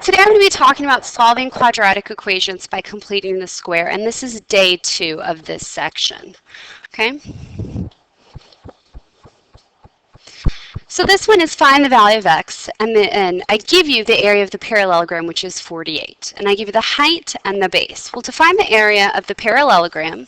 Today I'm going to be talking about solving quadratic equations by completing the square, and this is day 2 of this section. Okay? So this one is find the value of x, and I give you the area of the parallelogram, which is 48, and I give you the height and the base. Well, to find the area of the parallelogram,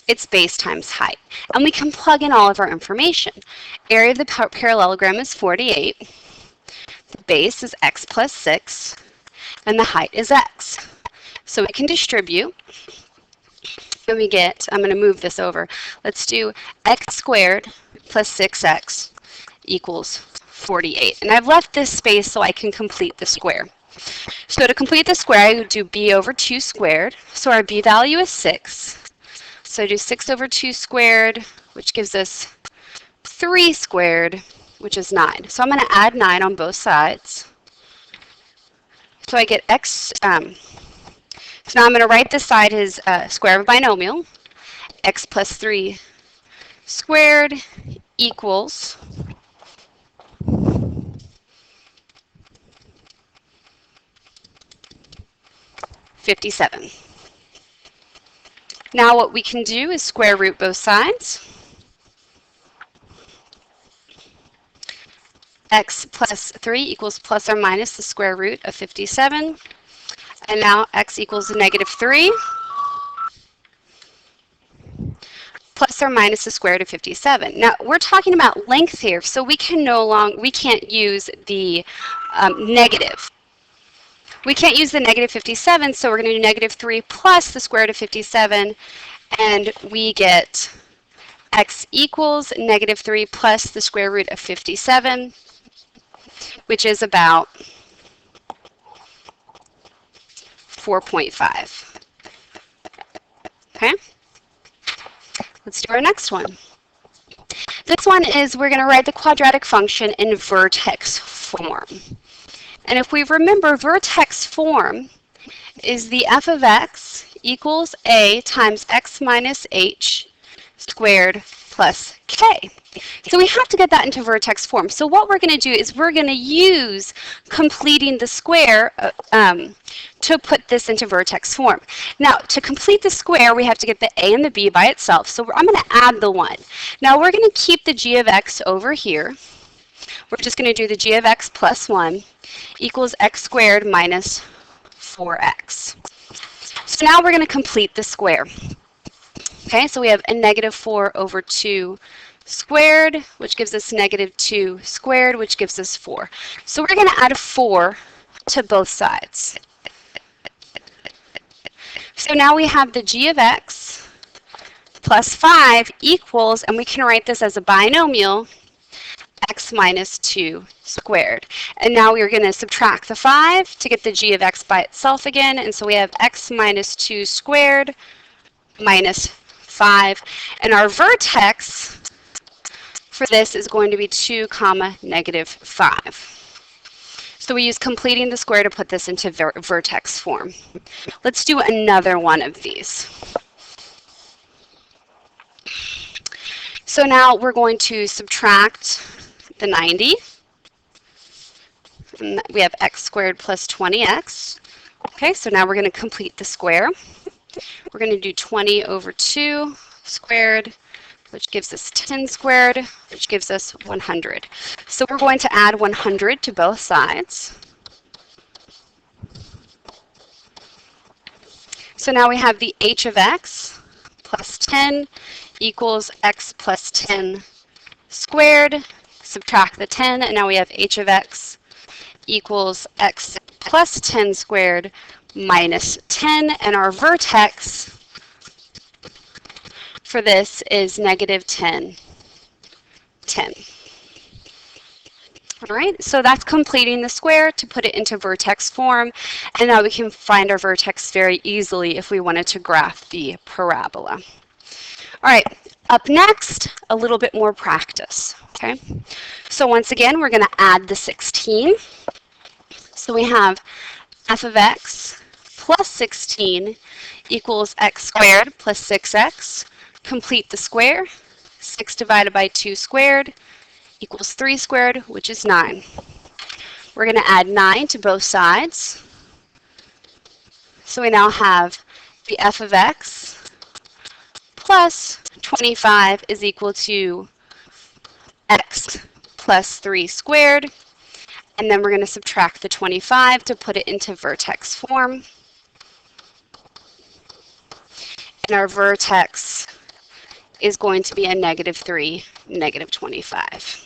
it's base times height, and we can plug in all of our information. Area of the parallelogram is 48, the base is x plus 6, and the height is x. So we can distribute, and we get, I'm going to move this over, let's do x squared plus 6x equals 48. And I've left this space so I can complete the square. So to complete the square, I would do b over 2 squared. So our b value is 6. So I do 6 over 2 squared, which gives us 3 squared, which is 9. So I'm going to add 9 on both sides. So I get x, so now I'm going to write this side as square of a binomial. X plus 3 squared equals 57. Now what we can do is square root both sides. X plus 3 equals plus or minus the square root of 57. And now x equals negative 3 plus or minus the square root of 57. Now we're talking about length here, so we can't use the negative. We can't use the negative 57, so we're going to do negative 3 plus the square root of 57, and we get x equals negative 3 plus the square root of 57, which is about 4.5. Okay? Let's do our next one. This one is we're going to write the quadratic function in vertex form. And if we remember, vertex form is the f of x equals a times x minus h squared plus k. So we have to get that into vertex form. So what we're going to do is we're going to use completing the square to put this into vertex form. Now, to complete the square, we have to get the a and the b by itself. So I'm going to add the 1. Now, we're going to keep the g of x over here. We're just going to do the g of x plus 1 equals x squared minus 4x. So now we're going to complete the square. Okay, so we have a negative 4 over 2 squared, which gives us negative 2 squared, which gives us 4. So we're going to add 4 to both sides. So now we have the g of x plus 5 equals, and we can write this as a binomial, x minus 2 squared. And now we're going to subtract the 5 to get the g of x by itself again. And so we have x minus 2 squared minus 5. And our vertex for this is going to be 2 comma negative 5. So we use completing the square to put this into vertex form. Let's do another one of these. So now we're going to subtract the 90. And we have x squared plus 20x. Okay, so now we're going to complete the square. We're going to do 20 over 2 squared, which gives us 10 squared, which gives us 100. So we're going to add 100 to both sides. So now we have the h of x plus 10 equals x plus 10 squared. Subtract the 10, and now we have h of x equals x plus 10 squared minus 10, and our vertex for this is negative 10, 10. All right, so that's completing the square to put it into vertex form, and now we can find our vertex very easily if we wanted to graph the parabola. All right, up next, a little bit more practice. Okay, so once again, we're going to add the 16. So we have f of x plus 16 equals x squared plus 6x. Complete the square. 6 divided by 2 squared equals 3 squared, which is 9. We're going to add 9 to both sides. So we now have the f of x plus 25 is equal to x plus 3 squared. And then we're going to subtract the 25 to put it into vertex form. And our vertex is going to be a -3, -25.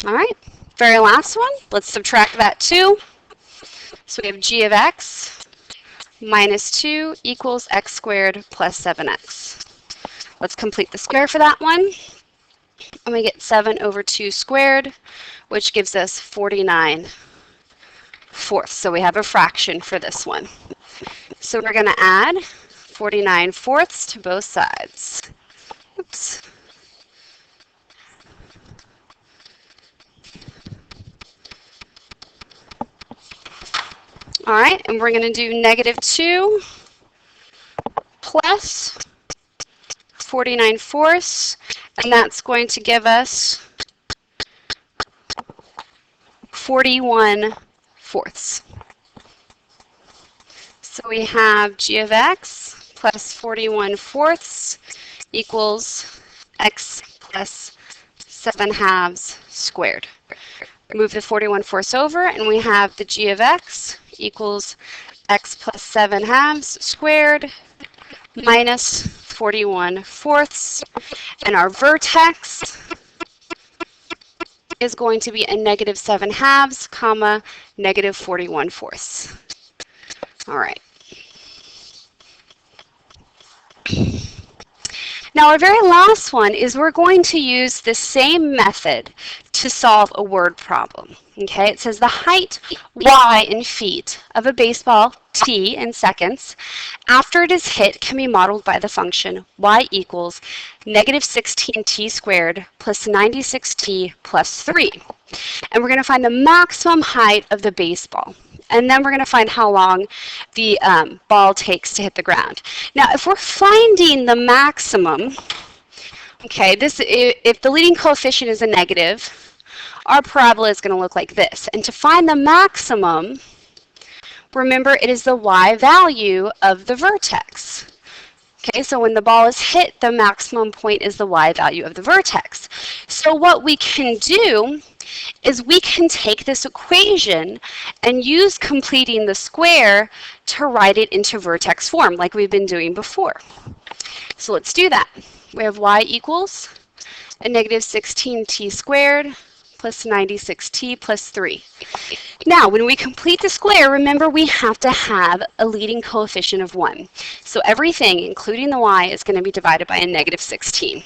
All right, very last one. Let's subtract that 2. So we have g of x minus 2 equals x squared plus 7x. Let's complete the square for that one. And we get 7 over 2 squared, which gives us 49 fourths. So we have a fraction for this one. So we're going to add 49 fourths to both sides. Oops. All right, and we're going to do -2 plus 49 fourths, and that's going to give us 41 fourths. So we have g of x plus 41 fourths equals x plus 7 halves squared. Move the 41 fourths over, and we have the g of x equals x plus 7 halves squared minus 41 fourths. And our vertex is going to be a -7 halves, comma, -41 fourths. All right. Now our very last one is we're going to use the same method to solve a word problem. Okay, it says the height y in feet of a baseball t in seconds after it is hit can be modeled by the function y equals -16t squared plus 96t plus 3. And we're going to find the maximum height of the baseball. And then we're going to find how long the ball takes to hit the ground. Now, if we're finding the maximum, okay, if the leading coefficient is a negative, our parabola is going to look like this. And to find the maximum, remember it is the y value of the vertex. Okay, so when the ball is hit, the maximum point is the y value of the vertex. So what we can do is we can take this equation and use completing the square to write it into vertex form like we've been doing before. So let's do that. We have y equals a -16t squared plus 96t plus 3. Now, when we complete the square, remember we have to have a leading coefficient of 1. So everything, including the y, is going to be divided by a -16.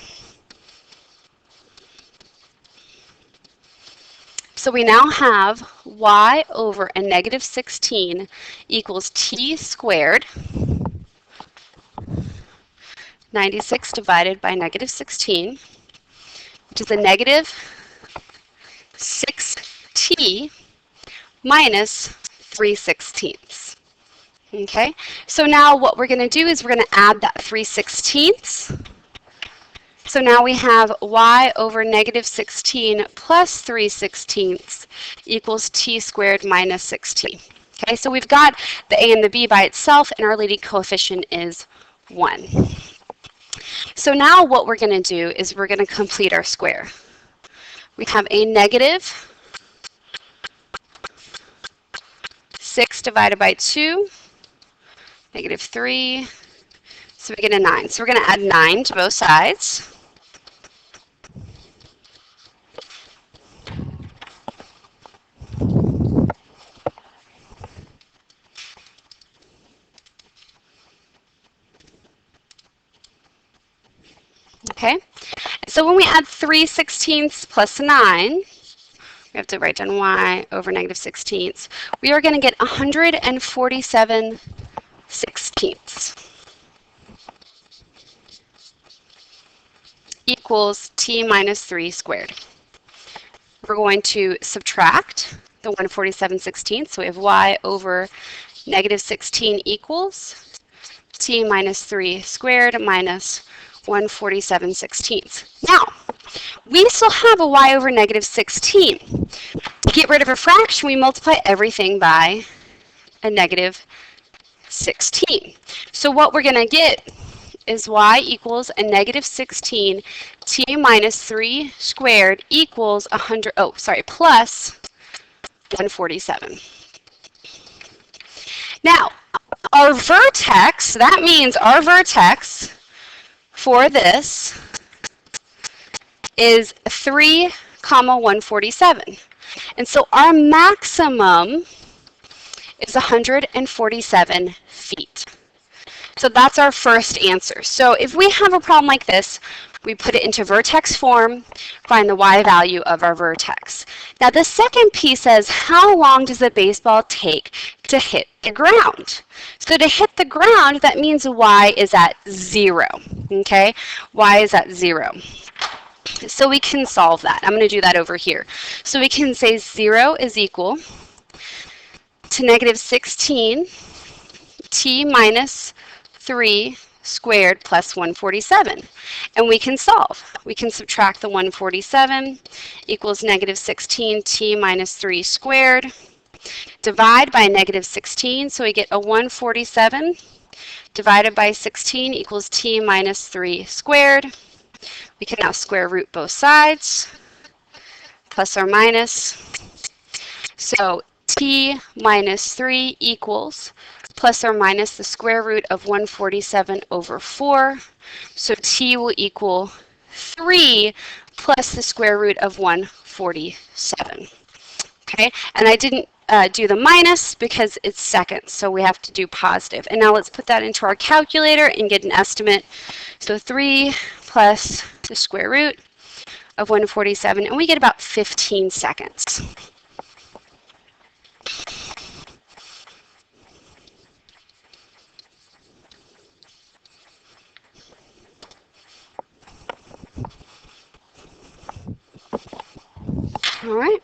So we now have y over a -16 equals t squared, 96 divided by -16, which is a -6t minus 3/16. Okay, so now what we're going to do is we're going to add that 3/16. So now we have y over -16 plus 3/16 equals t squared minus 16. Okay, so we've got the a and the b by itself, and our leading coefficient is 1. So now what we're going to do is we're going to complete our square. We have a -6 divided by 2, -3, so we get a 9. So we're going to add 9 to both sides. Okay, so when we add 3/16 plus 9, we have to write down y over -16. We are going to get 147/16 equals t minus 3 squared. We're going to subtract the 147/16, so we have y over -16 equals t minus 3 squared minus 147/16. Now, we still have a y over negative 16. To get rid of a fraction, we multiply everything by a negative 16. So what we're going to get is y equals a negative 16 t minus 3 squared equals plus 147. Now, our vertex, that means our vertex for this is 3, 147. And so our maximum is 147 feet. So that's our first answer. So if we have a problem like this, we put it into vertex form, find the y value of our vertex. Now the second piece says, how long does the baseball take to hit the ground? So to hit the ground, that means y is at 0, okay? Y is at 0. So we can solve that. I'm going to do that over here. So we can say 0 is equal to negative 16 t minus 3 squared plus 147. And we can solve. We can subtract the 147 equals negative 16 t minus 3 squared. Divide by negative 16, so we get a 147 divided by 16 equals t minus 3 squared. We can now square root both sides, plus or minus. So t minus 3 equals plus or minus the square root of 147 over 4. So t will equal 3 plus the square root of 147. Okay, and I didn't do the minus because it's seconds, so we have to do positive. And now let's put that into our calculator and get an estimate. So 3 plus the square root of 147, and we get about 15 seconds. All right.